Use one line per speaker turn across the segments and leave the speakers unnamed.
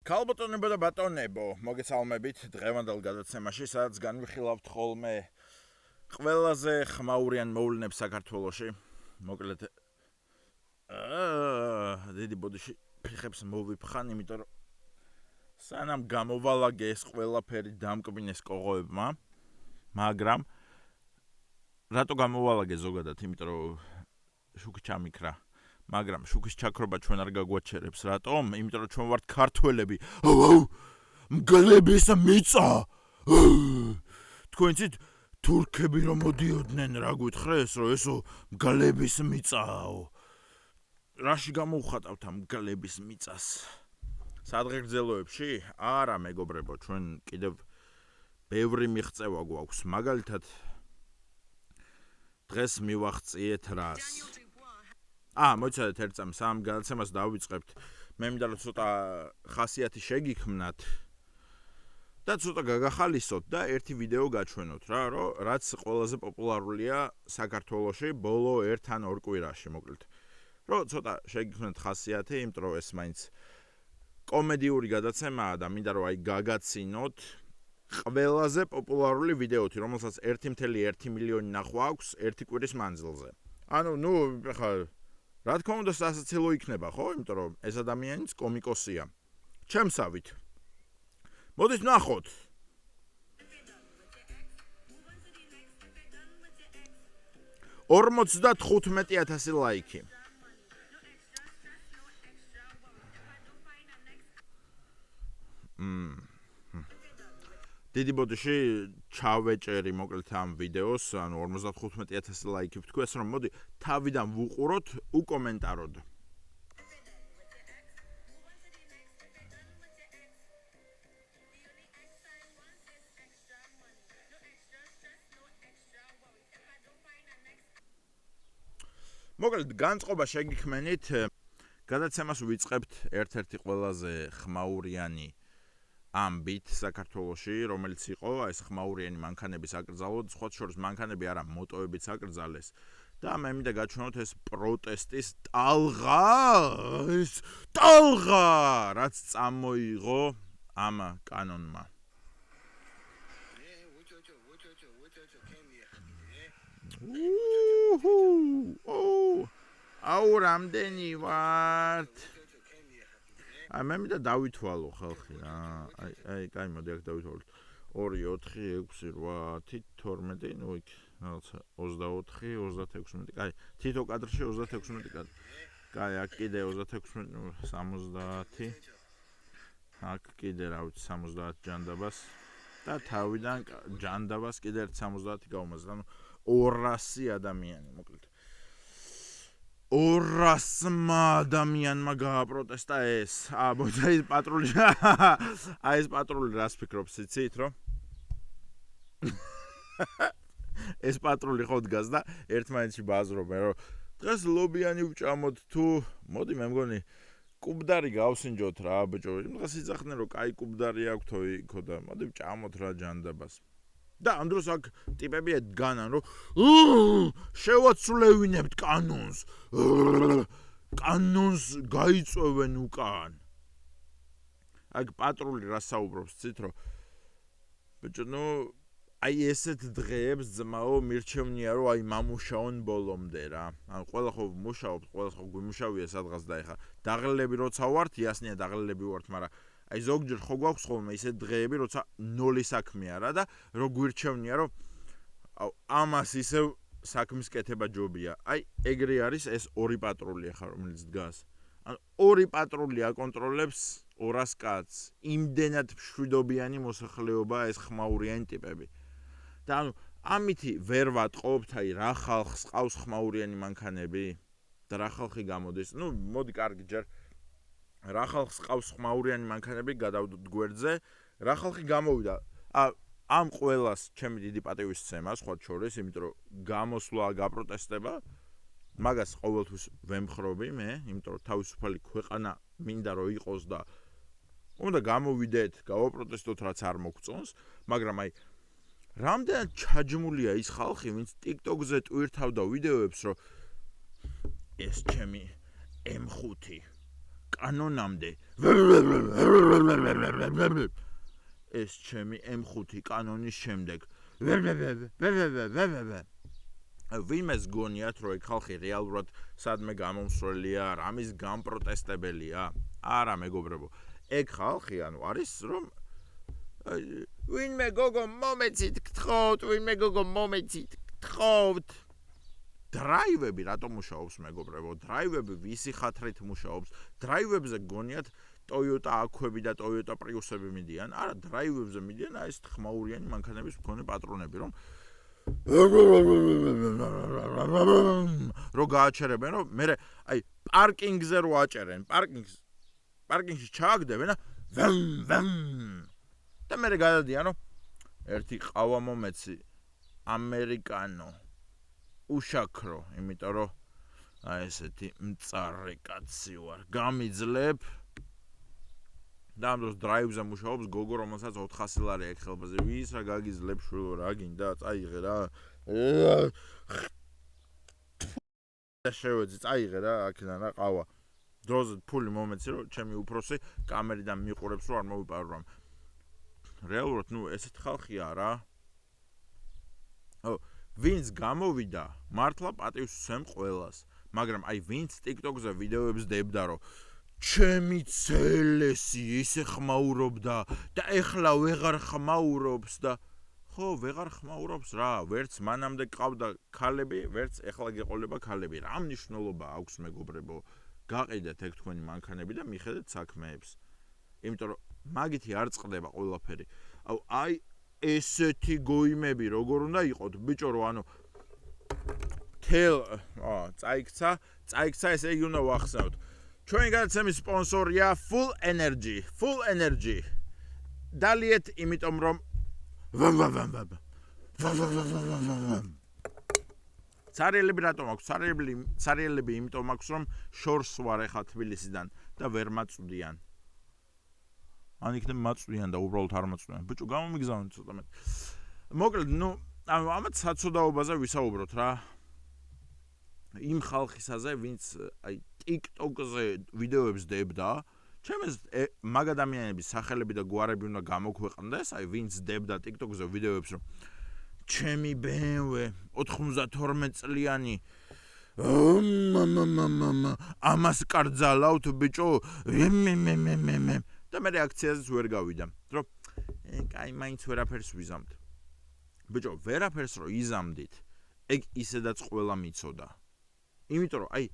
ქალბატონებო და ბატონებო, მოგესალმებით დღევანდელ გადაცემაში, სადაც განვიხილავთ ხოლმე ყველაზე ხმაურიან მოვლენებს საქართველოში. მოკლედ დიდი ბოდიში ფიხებს მოვიფხან, იმიტომ რომ სანამ გამოვალაგე ეს ყველაფერი დამკბინეს კოღოებმა, მაგრამ რატო გამოვალაგე ზოგადად, იმიტომ რომ შუქი ჩამიქრა. მაგრამ შუქის ჩაქრობა ჩვენ არ გაგვაჩერებს, რატომ? იმიტომ რომ ჩვენ ვართ ქართველები. მგლების მიწა. თქვენ იცით თურქები რომ მოდიოდნენ, რა გვითხრეს, რომ ესო მგლების მიწაო. რაში გამოვხატავთ ამ მგლების მიწას? სადღეგრძელოებში? არა, მეგობრებო, ჩვენ კიდევ ბევრი მიღწევა გვაქვს. მაგალითად, დღეს მივახციეთ რას? მოიცადეთ ერთ წამს ამ გადაცემას დავიწყებთ. მე მინდა რომ ცოტა ხასიათი შეგიქმნათ და ცოტა გაგახალისოთ და ერთი ვიდეო გაჩვენოთ რა, რომ რაც ყველაზე პოპულარულია საქართველოში ბოლო 1 ან 2 კვირაში, მოკლედ. რომ ცოტა შეგიქმნათ ხასიათი, იმიტომ რომ ეს მაინც კომედიური გადაცემაა და მინდა რომ აი გაგაცინოთ ყველაზე პოპულარული ვიდეოთი, რომელსაც 1.1 მილიონი ნახვა აქვს 1 კვირის მანძილზე. ახლა რა თქმა უნდა სასაცილო იქნება, ხო? იმიტომ რომ ეს ადამიანიც კომიკოსია. ჩემსავით. მოდით ნახოთ. $45,000 ლაიქი. დიდი ბოდიში ჩავეჭერი მოკლედ ამ ვიდეოს, ანუ 55,000 ლაიქი ვთქვეს, რომ მოდი თავიდან ვუყუროთ, უკომენტაროთ. მოკლედ განწყობა შეგიქმენით, გადაცემას ვიწყებთ ერთ-ერთი ყველაზე ხმაურიანი ამბით საქართველოში, რომელიც იყო ეს ხმაურიანი მანქანების აკრძალვა, სხვა შორის მანქანები არა, მოტოებიც აკრძალეს და მე მინდა გაჩვენოთ ეს პროტესტის ტალღა, რაც წამოიღო ამ კანონმა. რამდენი ვართ? მე მინდა დავითვალო ხალხი რა. კაი, მოდი აქ დავითვალოთ. 2, 4, 6, 8, 12, ნუ იქ რაღაცა 24, 36, კაი, თითო კადრში 36 კადრი. კაი, აქ კიდე 36, 70. აქ კიდე რა ვიცი 70 ჯანდაბას და თავიდან ჯანდაბას კიდე 70 გავუმაზრე. ანუ 200 ადამიანი, მოკლედ. 200 ადამიანმა გააპროტესტა ეს. ეს პატრული. ეს პატრული რას ფიქრობს, იცით, რომ? ეს პატრული ხო დგას და ერთმანეთში ბაზრობენ, რომ დღეს ლობიანი ვჭამოთ თუ მოდი მე მგონი კუბდარი გავსინჯოთ რა, ბიჭო. დღეს იცახდნენ რომ კაი კუბდარი აქვთო იქო და მოდი ვჭამოთ რა ჯანდაბას. და ამ დროს აქ ტიპები დგანან, რომ შევაცვლევინებთ კანონს. კანონს გაიწვევენ უკან. აქ პატრული რა საუბრობს, ცით რომ ბიჭო, აი ესეთ დღეებს ძმაო მირჩევნია რომ აი მამუშაონ ბოლომდე რა. ანუ ყველა ხო მუშაობს, ყველა ხო გვიმუშავია სადღაც და ეხა დაღლილები როცა ვართ, იასნია დაღლილები ვართ, მაგრამ აი ზოგჯერ ხო გვაქვს ხოლმე ისეთ დღეები, როცა ნოლი საქმეა რა და რო გვირჩევნია რომ ამას ისევ საქმის კეთება ჯობია. აი ეგრე არის ეს 2 პატრული ახლა რომელიც დგას. ანუ 2 პატრული აკონტროლებს 200 კაცს. იმდენად მშვიდობიანი მოსახლეობა ეს ხმაურიანი ტიპები. და ანუ ამითი ვერ ვატყობთ, აი რა ხალხს ყავს ხმაურიანი მანქანები და რა ხალხი გამოდის. მოდი კარგი ჯერ რა ხალხს ყავს ხმაურიანი მანქანები, გადავდოთ გვერდზე, რა ხალხი გამოვიდა. ამ ყველას ჩემი დიდი პატივისცემა, სხვა შორის, იმიტომ რომ გამოსვლა, გაპროტესტება, მაგას ყოველთვის ვემხრობი მე, იმიტომ რომ თავისუფალი ქვეყანა მინდა რომ იყოს და უნდა გამოვიდეთ, გავაპროტესტოთ, რაც არ მოგწონს, მაგრამ აი რამდენად ჩაჯმულია ის ხალხი, ვინც TikTok-ზე ტვირთავდა ვიდეოებს, რომ ეს ჩემი M5 კანონამდე ეს ჩემი M5 კანონის შემდეგ ვინმეს გონიათ რომ ეგ ხალხი რეალურად სადმე გამომსვლელია, რამის გამპროტესტებელია? არა მეგობრებო, ეგ ხალხი ანუ არის რომ ვინმე გოგო მომეცით გთხოვთ, ვინმე გოგო მომეცით გთხოვთ. დრაივები რატომ მუშაობს მეგობრებო? დრაივები ვისი ხათრით მუშაობს? დრაივებზე გონიათ Toyota აქვები და Toyota Prius-ები მიდიან? არა, დრაივებზე მიდიან ეს ხმაურიანი მანქანების მქონე პატრონები, რომ რო გააჩერებენ, რომ მე აი პარკინგზე რო აჭერენ, პარკინგში ჩააგდებენ და მე გადადიან, რომ ერთი ყავა მომეცი ამერიკანო უშაქრო, იმიტომ რომ აი ესეთი მწარე კაცი ვარ, გამიძლებ და ამ დროს დრაივზე მუშაობს გოგო, რომელსაც 400 ლარი აქვს ხელფასზე. ვის რა გაგიძლებ შვილო, რა გინდა? წაიღე რა. და შევეძი, წაიღე რა, აქედან რა ყავა. დროზე ფული მომეცი, რომ ჩემი უფროსი კამერიდან მიყურებს, რომ არ მოვიპარო რამ. რეალურად, ესეთ ხალხია რა. ვინც გამოვიდა, მართლა პატივს ვცემ ყველას, მაგრამ აი ვინც TikTok-ზე ვიდეოებს დებდა, რომ ჩემი ცელესი ისე ხმაურობდა და ეხლა ვეღარ ხმაურობს და ხო, ვეღარ ხმაურობს რა, ვერც მანამდე ყავდა ქალები, ვერც ეხლა გეყოლება ქალები. რა მნიშვნელობა აქვს მეგობრებო? გაყიდეთ ეგ თქვენი მანქანები და მიხედეთ საქმეებს. იმიტომ რომ მაგითი არ წყდება ყველაფერი. აი ესეთი გოიმები როგორ უნდა იყოთ, ბიჭო, რომ ანუ წაიქცა ესე იგი უნდა ვახსენოთ. ჩვენი გადაცემის სპონსორია Full Energy. დალიეთ, იმიტომ რომ ცარიელები რატომ აქვს? ცარიელები იმიტომ აქვს, რომ შორს ვარ ეხა თბილისიდან და ვერ მაწვდიან. ან იქნებ მაწვდიან და უბრალოდ არ მაწვდიან. ბიჭო, გამომიგზავნე ცოტა მეტ. მოკლედ, ამათ საცოდაობაზე ვისაუბროთ რა. იმ ხალხისაზე, ვინც აი TikTok-ზე ვიდეოებს დებდა, ჩემს მაგ ადამიანების სახელები და გვარები უნდა გამოქვეყნდეს, აი ვინც დებდა TikTok-ზე ვიდეოებს, რომ ჩემი BMW 92 წლიანი ამას კარძალავთ ბიჭო, და მე რეაქციაზეც ვერ გავიდა, რომ კაი მაინც ვერაფერს ვიზამთ. ბიჭო, ვერაფერს რო იზამდით, ეგ ისედაც ყველა მიცოდა. იმიტომ რომ აი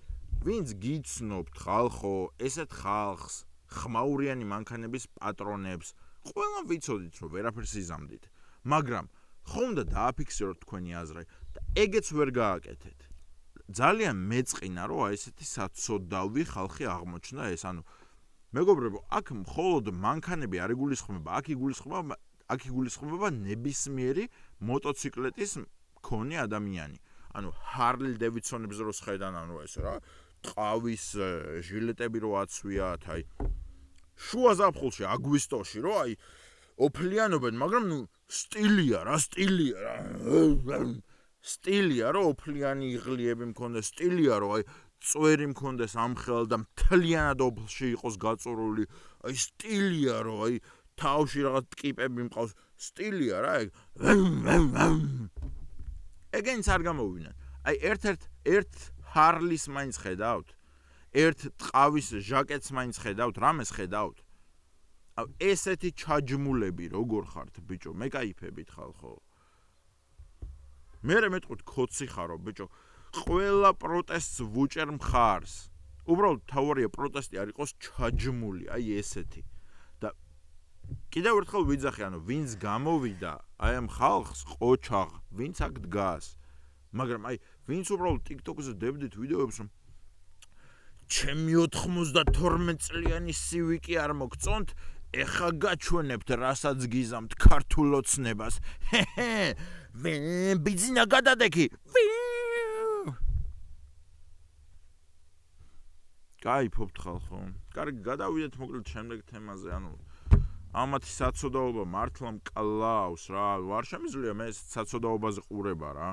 ვინც გიცნობთ ხალხო, ესეთ ხალხს, ხმაურიანი მანქანების პატრონებს, ყველა ვიცოდით რომ ვერაფერს იზამდით, მაგრამ ხომ და დააფიქსიროთ თქვენი აზრი და ეგეც ვერ გააკეთეთ. ძალიან მეწყინა რომ აი ესეთი საცოდავი ხალხი აღმოჩნდა ეს, ანუ მეგობრებო, აქ მხოლოდ მანქანები არ იგულისხმება, აქ იგულისხმება ნებისმიერი მოტოციკლეტის მქონე ადამიანი. ანუ Harley Davidson-ებს რო შედან, ანუ ეს რა, ტყავის ჟილეტები რო აცვიათ, აი შუა ზაფხულში, აგვისტოში რო აი ოფლიანობენ, მაგრამ სტილია რა. სტილია რო ოფლიანი იღლიები მქონდეს, სტილია რო აი წვერი მქონდეს ამხელ და მთლიანად ოფლში იყოს გაწურული, აი სტილია რო აი თავში რაღაც ტკიპები მყავს, სტილია რა ეგ. ეგენიც არ გამოვიდნენ. აი ერთ Harley-ს მაინც ხედავთ, ერთ ტყავის ჟაკეტს მაინც ხედავთ, რამეს ხედავთ. ესეთი ჩაჯმულები როგორ ხართ ბიჭო, მე кайფებით ხალხო. მე მეტყვით ქოცი ხარო ბიჭო, ყველა პროტესტს ვუჭერ მხარს. უბრალოდ თავარია პროტესტი არ იყოს ჩაჯმული, აი ესეთი. და კიდევ ერთხელ ვიძახი, ანუ ვინც გამოვიდა, აი ამ ხალხს ყოჩაღ, ვინც აქ დგას. მაგრამ აი ვინც უბრალოდ TikTok-ზე დებდით ვიდეოებს, რომ ჩემი 92 წლიანი Civic-ი არ მოგწონთ, ეხა გაჩვენებთ რასაც გიზამთ ქართულ ოცნებას. ბიძინა გადადექი. кайფობთ ხალხო. კარგი, გადავიდეთ მოკლედ შემდეგ თემაზე, ანუ ამათი საცოდაობა მართლა მკლავს რა, არ შემიძლია მე საცოდაობაზე ყურება რა.